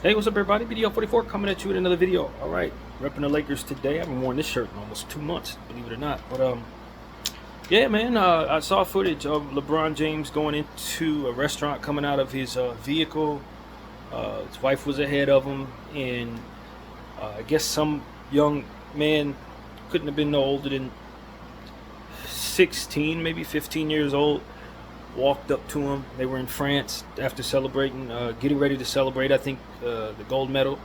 Hey, what's up, everybody? BDL 44 coming at you with another video. All right, repping the Lakers today. I haven't worn this shirt in almost 2 months, believe it or not. But yeah, man, I saw footage of LeBron James going into a restaurant, coming out of his vehicle. His wife was ahead of him, and I guess some young man, couldn't have been no older than 16, maybe 15 years old, walked up to him. They were in France after celebrating, getting ready to celebrate, I think, the gold medal,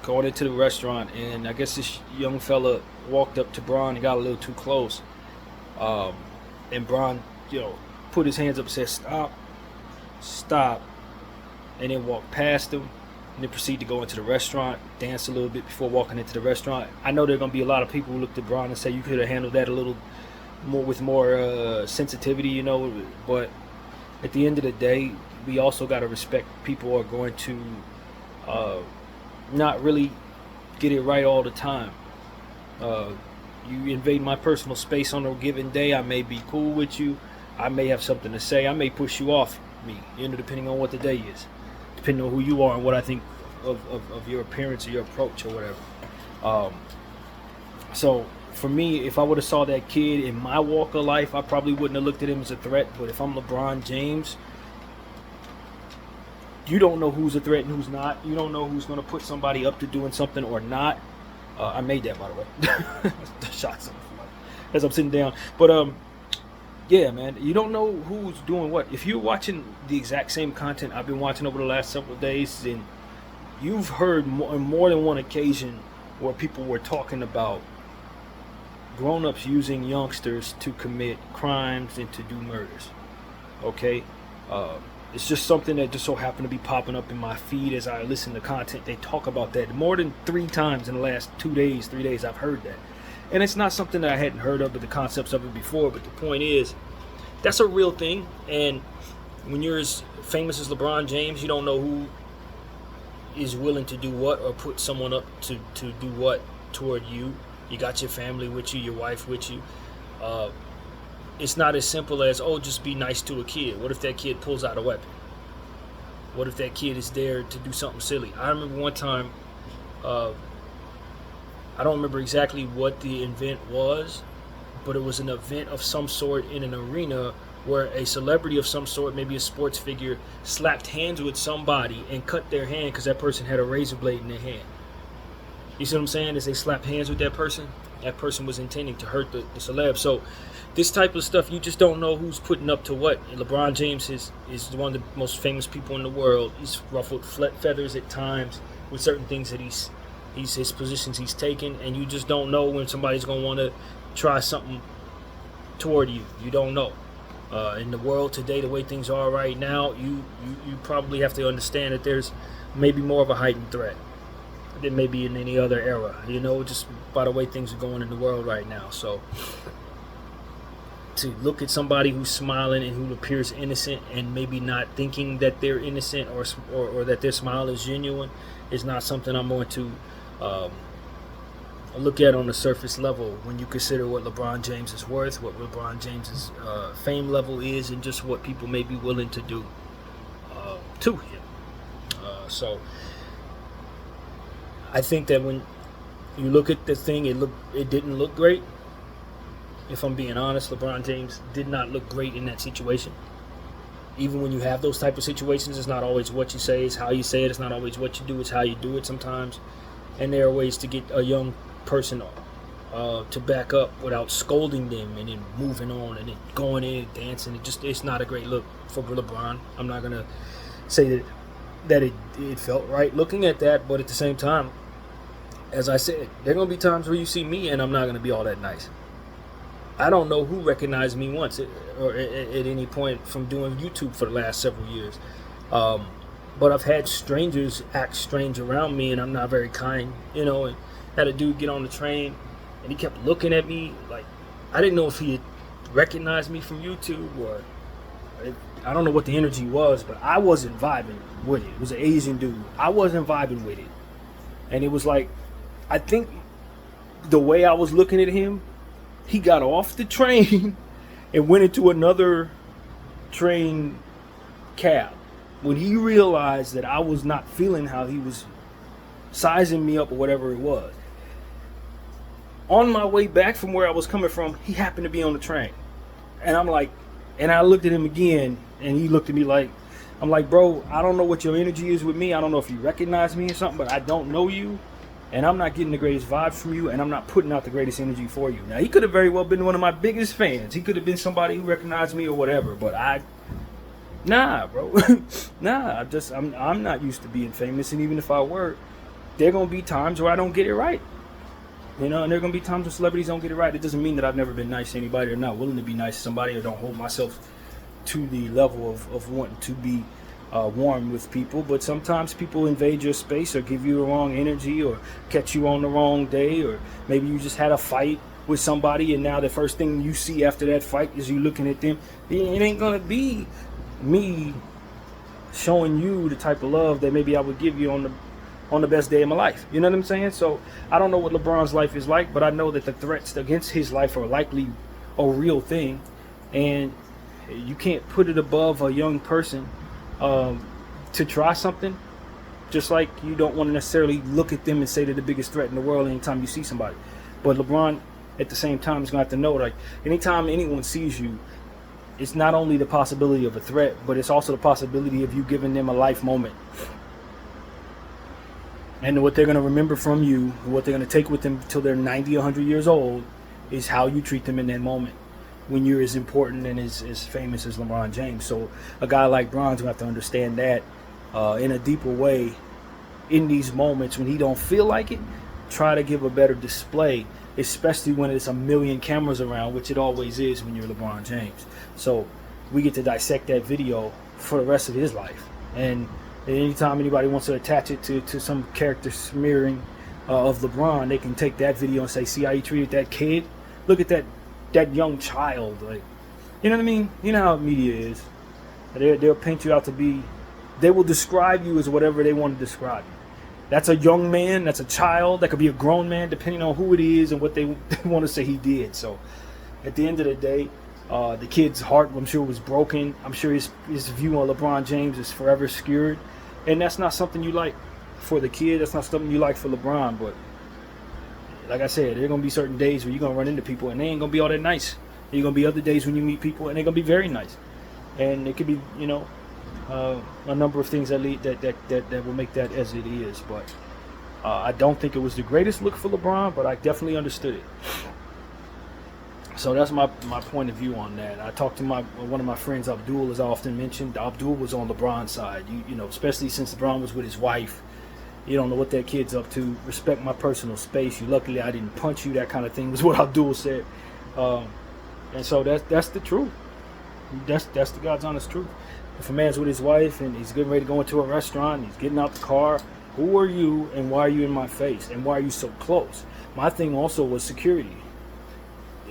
going into the restaurant. And I guess this young fella walked up to Bron and got a little too close. And Bron, put his hands up and said, "Stop, stop," and then walked past him. And then proceed to go into the restaurant, dance a little bit before walking into the restaurant. I know there are going to be a lot of people who looked at Bron and say you could have handled that a little more with more sensitivity, but at the end of the day, we also got to respect people who are going to not really get it right all the time. You invade my personal space on a given day, I may be cool with you, I may have something to say, I may push you off me, depending on what the day is, depending on who you are and what I think of your appearance or your approach or whatever. So for me, if I would have saw that kid in my walk of life, I probably wouldn't have looked at him as a threat. But if I'm LeBron James, you don't know who's a threat and who's not. You don't know who's going to put somebody up to doing something or not. I made that, by the way. Shots as I'm sitting down. But yeah, man, you don't know who's doing what. If you're watching the exact same content I've been watching over the last several days, then you've heard on more than one occasion where people were talking about grown-ups using youngsters to commit crimes and to do murders. Okay, it's just something that just so happened to be popping up in my feed as I listen to content. They talk about that more than 3 times in the last 3 days. I've heard that, and it's not something that I hadn't heard of, but the concepts of it before. But the point is, that's a real thing. And when you're as famous as LeBron James, you don't know who is willing to do what or put someone up to do what toward you. You got your family with you, your wife with you. It's not as simple as, oh, just be nice to a kid. What if that kid pulls out a weapon? What if that kid is there to do something silly? I remember one time, I don't remember exactly what the event was, but it was an event of some sort in an arena where a celebrity of some sort, maybe a sports figure, slapped hands with somebody and cut their hand because that person had a razor blade in their hand. You see what I'm saying? As they slapped hands with that person was intending to hurt the celeb. So this type of stuff, you just don't know who's putting up to what. And LeBron James is one of the most famous people in the world. He's ruffled feathers at times with certain things that his positions he's taken, and you just don't know when somebody's going to want to try something toward you. You don't know. In the world today, the way things are right now, you probably have to understand that there's maybe more of a heightened threat than maybe in any other era, just by the way things are going in the world right now. So to look at somebody who's smiling and who appears innocent and maybe not thinking that they're innocent or that their smile is genuine is not something I'm going to look at on the surface level when you consider what LeBron James is worth, what LeBron James's fame level is, and just what people may be willing to do to him. So I think that when you look at the thing, it didn't look great. If I'm being honest, LeBron James did not look great in that situation. Even when you have those type of situations, it's not always what you say, it's how you say it. It's not always what you do, it's how you do it sometimes. And there are ways to get a young person to back up without scolding them and then moving on and then going in and dancing. It's not a great look for LeBron. I'm not going to say that it felt right looking at that, but at the same time, as I said, there are going to be times where you see me and I'm not going to be all that nice. I don't know who recognized me once or at any point from doing YouTube for the last several years, but I've had strangers act strange around me and I'm not very kind, and had a dude get on the train and he kept looking at me like I didn't know if he had recognized me from YouTube or I don't know what the energy was, but I wasn't vibing with it. It was an Asian dude. I wasn't vibing with it. And it was like, I think the way I was looking at him, he got off the train and went into another train cab. when he realized that I was not feeling how he was sizing me up or whatever it was, on my way back from where I was coming from, he happened to be on the train. And I'm like, and I looked at him again, and he looked at me like, I'm like, bro, I don't know what your energy is with me. I don't know if you recognize me or something, but I don't know you. And I'm not getting the greatest vibes from you, and I'm not putting out the greatest energy for you. Now, he could have very well been one of my biggest fans. He could have been somebody who recognized me or whatever, but nah, bro. Nah, I'm not used to being famous, and even if I were, there are going to be times where I don't get it right. You know, and there are going to be times when celebrities don't get it right. It doesn't mean that I've never been nice to anybody or not willing to be nice to somebody or don't hold myself to the level of wanting to be warm with people. But sometimes people invade your space or give you the wrong energy or catch you on the wrong day, or maybe you just had a fight with somebody and now the first thing you see after that fight is you looking at them. It ain't going to be me showing you the type of love that maybe I would give you on the best day of my life. You know what I'm saying? So I don't know what LeBron's life is like, but I know that the threats against his life are likely a real thing, and you can't put it above a young person to try something, just like you don't want to necessarily look at them and say they're the biggest threat in the world anytime you see somebody. But LeBron at the same time is going to have to know, like, anytime anyone sees you, it's not only the possibility of a threat, but it's also the possibility of you giving them a life moment. And what they're going to remember from you, what they're going to take with them till they're 90, 100 years old, is how you treat them in that moment when you're as important and as famous as LeBron James. So a guy like Bron's going to have to understand that in a deeper way in these moments when he don't feel like it. Try to give a better display, especially when it's a million cameras around, which it always is when you're LeBron James. So we get to dissect that video for the rest of his life. And anytime anybody wants to attach it to some character smearing of LeBron, they can take that video and say, see how he treated that kid? Look at that young child. Like, you know what I mean? You know how media is. They'll paint you out to be, they will describe you as whatever they want to describe you. That's a young man, that's a child, that could be a grown man, depending on who it is and what they want to say he did. So at the end of the day, the kid's heart, I'm sure, was broken. I'm sure his view on LeBron James is forever skewed. And that's not something you like for the kid. That's not something you like for LeBron. But like I said, there are going to be certain days where you're going to run into people and they ain't going to be all that nice. There are going to be other days when you meet people and they're going to be very nice. And it could be, you know, a number of things that will make that as it is. But I don't think it was the greatest look for LeBron, but I definitely understood it. So that's my point of view on that. I talked to one of my friends, Abdul, as I often mentioned. Abdul was on LeBron's side, you know, especially since LeBron was with his wife. You don't know what that kid's up to. Respect my personal space. Luckily, I didn't punch you. That kind of thing was what Abdul said. And so that's the truth. That's the God's honest truth. If a man's with his wife and he's getting ready to go into a restaurant, and he's getting out the car, who are you and why are you in my face? And why are you so close? My thing also was security.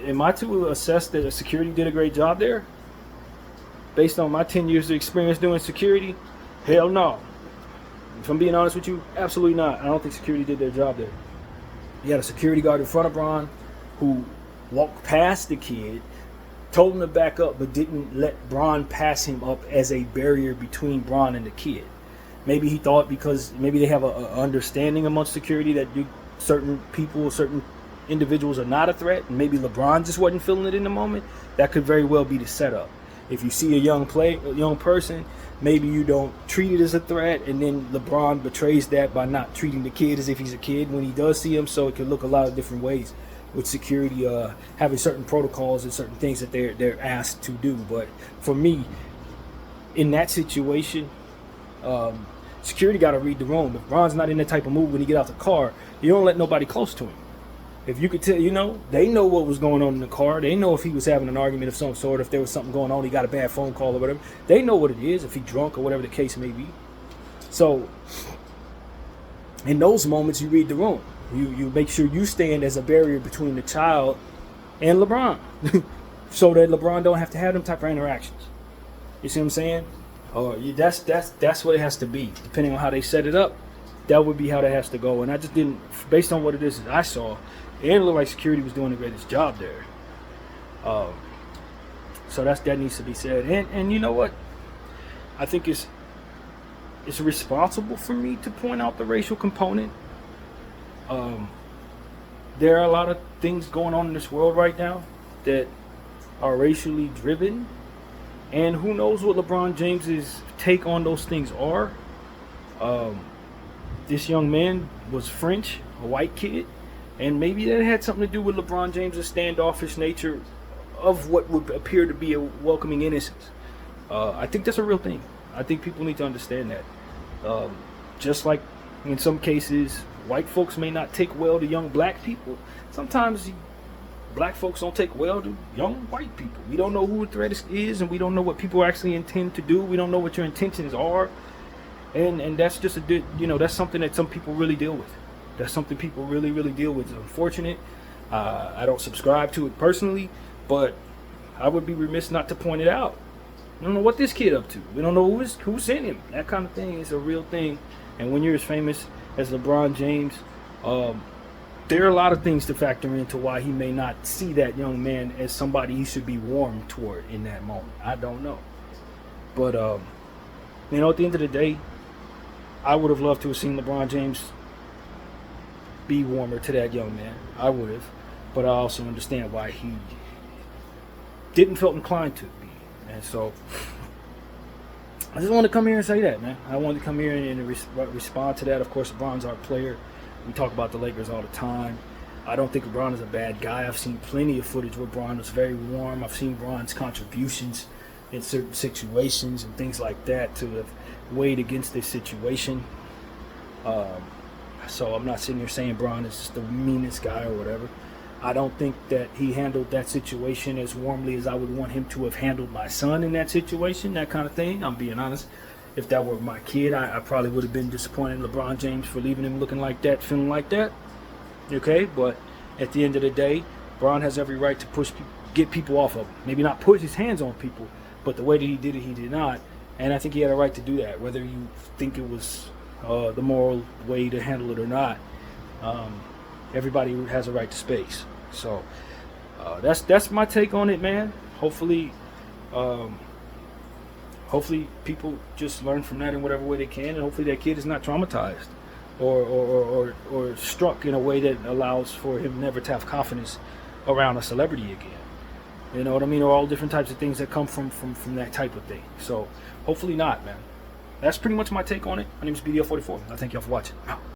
Am I to assess that security did a great job there? Based on my 10 years of experience doing security? Hell no. If I'm being honest with you, absolutely not. I don't think security did their job there. You had a security guard in front of Bron who walked past the kid, told him to back up, but didn't let Bron pass him up as a barrier between Bron and the kid. Maybe he thought because maybe they have a understanding amongst security that certain people, certain individuals are not a threat, and maybe LeBron just wasn't feeling it in the moment. That could very well be the setup. If you see a young person, maybe you don't treat it as a threat, and then LeBron betrays that by not treating the kid as if he's a kid when he does see him. So it could look a lot of different ways with security having certain protocols and certain things that they're asked to do. But for me, in that situation, security got to read the room. If Bron's not in that type of mood when he get out the car, you don't let nobody close to him. If you could tell, you know, they know what was going on in the car. They know if he was having an argument of some sort, if there was something going on, he got a bad phone call or whatever. They know what it is, if he's drunk or whatever the case may be. So in those moments, you read the room. You make sure you stand as a barrier between the child and LeBron so that LeBron don't have to have them type of interactions. You see what I'm saying? That's what it has to be. Depending on how they set it up, that would be how that has to go. And I just didn't, based on what it is that I saw, it didn't look like security was doing the greatest job there. So that needs to be said. And you know what? I think it's it's responsible for me to point out the racial component. There are a lot of things going on in this world right now that are racially driven, and who knows what LeBron James's take on those things are. This young man was French, a white kid, and maybe that had something to do with LeBron James's standoffish nature of what would appear to be a welcoming innocence. I think that's a real thing. I think people need to understand that. Just like in some cases, white folks may not take well to young black people. Sometimes black folks don't take well to young white people. We don't know who the threat is, and we don't know what people actually intend to do. We don't know what your intentions are, and that's just that's something that some people really deal with. That's something people really deal with. It's unfortunate. I don't subscribe to it personally, but I would be remiss not to point it out. We don't know what this kid up to. We don't know who sent him. That kind of thing is a real thing. And when you're as famous as LeBron James, there are a lot of things to factor into why he may not see that young man as somebody he should be warm toward in that moment. I don't know. But, at the end of the day, I would have loved to have seen LeBron James be warmer to that young man. I would have. But I also understand why he didn't feel inclined to be. And so I just wanted to come here and say that, man. I wanted to come here and respond to that. Of course, LeBron's our player. We talk about the Lakers all the time. I don't think LeBron is a bad guy. I've seen plenty of footage where LeBron was very warm. I've seen LeBron's contributions in certain situations and things like that to have weighed against this situation. So I'm not sitting here saying LeBron is just the meanest guy or whatever. I don't think that he handled that situation as warmly as I would want him to have handled my son in that situation, that kind of thing. I'm being honest. If that were my kid, I probably would have been disappointed in LeBron James for leaving him looking like that, feeling like that. Okay, but at the end of the day, LeBron has every right to get people off of him. Maybe not put his hands on people, but the way that he did it, he did not. And I think he had a right to do that, whether you think it was the moral way to handle it or not. Everybody has a right to space. So that's my take on it, man. Hopefully people just learn from that in whatever way they can, and hopefully that kid is not traumatized or struck in a way that allows for him never to have confidence around a celebrity again. You know what I mean? Or all different types of things that come from that type of thing. So hopefully not, man. That's pretty much my take on it. My name is BDL44. I thank y'all for watching.